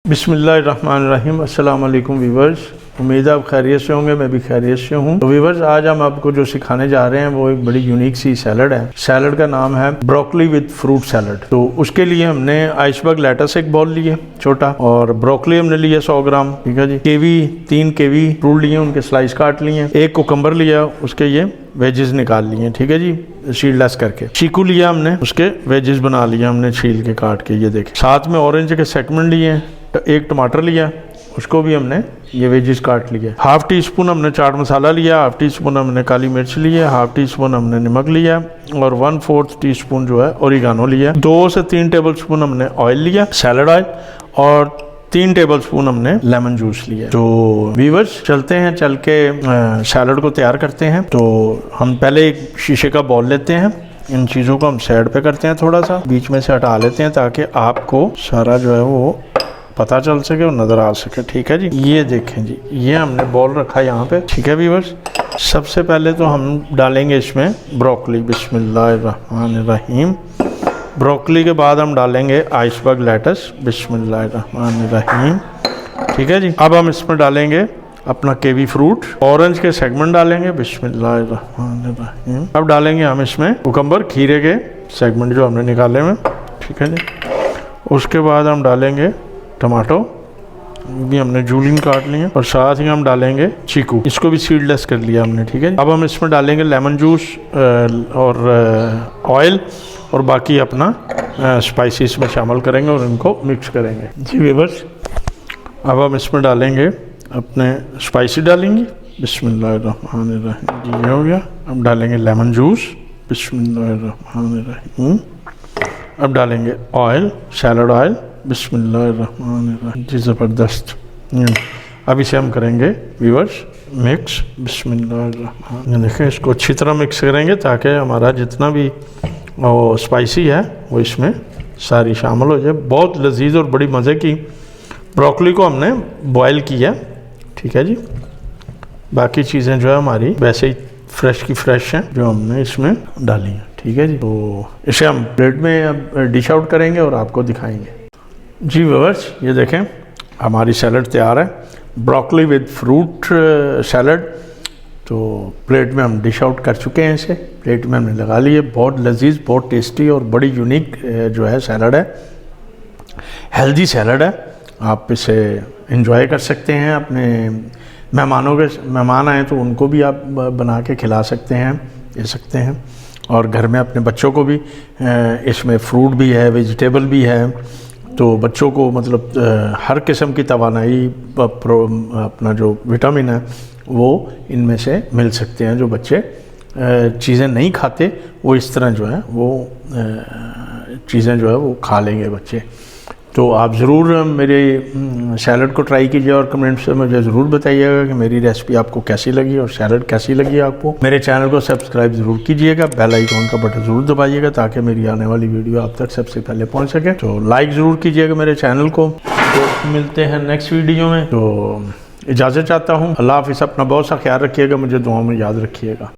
बिस्मिल्लाहिर्रहमानिर्रहीम। अस्सलाम वालेकुम वीवर्स, उम्मीद है आप खैरियत से होंगे। मैं भी खैरियत से हूँ। तो वीवर्स, आज हम आपको जो सिखाने जा रहे हैं वो एक बड़ी यूनिक सी सैलड है। सैलड का नाम है ब्रोकली विद फ्रूट सैलड। तो उसके लिए हमने आइसबर्ग लेटस एक बॉल लिए छोटा, और ब्रोकली हमने लिया 100 ग्राम। ठीक है जी। केवी 3 केवी फ्रूट लिए, उनके स्लाइस काट लिए। एक कुकम्बर लिया, उसके ये वेजेस निकाल लिए। ठीक है जी, सीडलेस करके। चीकू लिया हमने, उसके वेजेस बना लिए हमने छील के काट के। ये देखें, साथ में ऑरेंज के सेगमेंट लिए। एक टमाटर लिया, उसको भी हमने ये वेजेस काट लिए। हाफ टी स्पून हमने चाट मसाला लिया, हाफ टी स्पून हमने काली मिर्च लिया, हाफ टी स्पून हमने नमक लिया, और 1/4 टी स्पून जो है ओरिगानो लिया। 2 से 3 टेबल स्पून हमने ऑयल लिया, सैलड ऑयल, और 3 टेबल स्पून हमने लेमन जूस लिया। तो वीवर्स, चलते हैं, चल के सैलड को तैयार करते हैं। तो हम पहले एक शीशे का बाउल लेते हैं। इन चीज़ों को हम साइड पे करते हैं, थोड़ा सा बीच में से हटा लेते हैं, ताकि आपको सारा जो है वो पता चल सके और नज़र आ सके। ठीक है जी। ये देखें जी, ये हमने बॉल रखा है यहाँ पे। ठीक है व्यूअर्स, सबसे पहले तो हम डालेंगे इसमें ब्रोकली। बिस्मिल्लाहिर्रहमानिर्रहीम। ब्रोकली के बाद हम डालेंगे आइसबर्ग लेटस। बिस्मिल्लाहिर्रहमानिर्रहीम। ठीक है जी। अब हम इसमें डालेंगे अपना केवी फ्रूट, ऑरेंज के सेगमेंट डालेंगे। बिस्मिल्लाहिर्रहमानिर्रहीम। अब डालेंगे हम इसमें कुकम्बर, खीरे के सेगमेंट जो हमने निकाले हुए। ठीक है जी। उसके बाद हम डालेंगे टमाटो, भी हमने जूलियन काट लिए, और साथ ही हम डालेंगे चीकू, इसको भी सीडलेस कर लिया हमने। ठीक है। अब हम इसमें डालेंगे लेमन जूस और ऑयल, और बाकी अपना स्पाइसेस में शामिल करेंगे और इनको मिक्स करेंगे जी व्यूअर्स। अब हम इसमें डालेंगे अपने स्पाइसी डालेंगे। बिस्मिल्लाहिर्रहमानिर्रहीम जी, ये हो गया। अब डालेंगे लेमन जूस। बिस्मिल्लाहिर्रहमानिर्रहीम। अब डालेंगे ऑयल, सैलड ऑयल। बिस्मिल्लाहिर्रहमानिर्रहीम जी, ज़बरदस्त। अब इसे हम करेंगे व्यूअर्स मिक्स। बिस्मिल्लाहिर्रहमानिर्रहीम। देखिए, इसको अच्छी तरह मिक्स करेंगे ताकि हमारा जितना भी वो स्पाइसी है वो इसमें सारी शामिल हो जाए। बहुत लजीज और बड़ी मज़े की ब्रोकली को हमने बॉयल किया। ठीक है जी। बाकी चीज़ें जो है हमारी वैसे ही फ्रेश की फ्रेश हैं, जो हमने इसमें डाली हैं। ठीक है जी। तो इसे हम प्लेट में अब डिश आउट करेंगे और आपको दिखाएंगे जी व्यूअर्स। ये देखें, हमारी सैलड तैयार है, ब्रोकली विद फ्रूट सैलड। तो प्लेट में हम डिश आउट कर चुके हैं। इसे प्लेट में हमने लगा लिए। बहुत लजीज, बहुत टेस्टी और बड़ी यूनिक जो है सैलड है। हेल्दी सैलड है, आप इसे एंजॉय कर सकते हैं। अपने मेहमान आए तो उनको भी आप बना के खिला सकते हैं, दे सकते हैं। और घर में अपने बच्चों को भी, इसमें फ्रूट भी है, वेजिटेबल भी है, तो बच्चों को मतलब हर किस्म की तवानाई, अपना जो विटामिन है वो इनमें से मिल सकते हैं। जो बच्चे चीज़ें नहीं खाते वो इस तरह जो है वो चीज़ें जो है वो खा लेंगे बच्चे। तो आप ज़रूर मेरे सैलड को ट्राई कीजिए और कमेंट्स में मुझे ज़रूर बताइएगा कि मेरी रेसिपी आपको कैसी लगी और सैलड कैसी लगी आपको। मेरे चैनल को सब्सक्राइब ज़रूर कीजिएगा, बेल आइकॉन का बटन ज़रूर दबाइएगा ताकि मेरी आने वाली वीडियो आप तक सबसे पहले पहुंच सके। तो लाइक ज़रूर कीजिएगा मेरे चैनल को। तो मिलते हैं नेक्स्ट वीडियो में। तो इजाज़त चाहता हूँ। अल्लाह हाफ़िज़। अपना बहुत सा ख्याल रखिएगा, मुझे दुआओं में याद रखिएगा।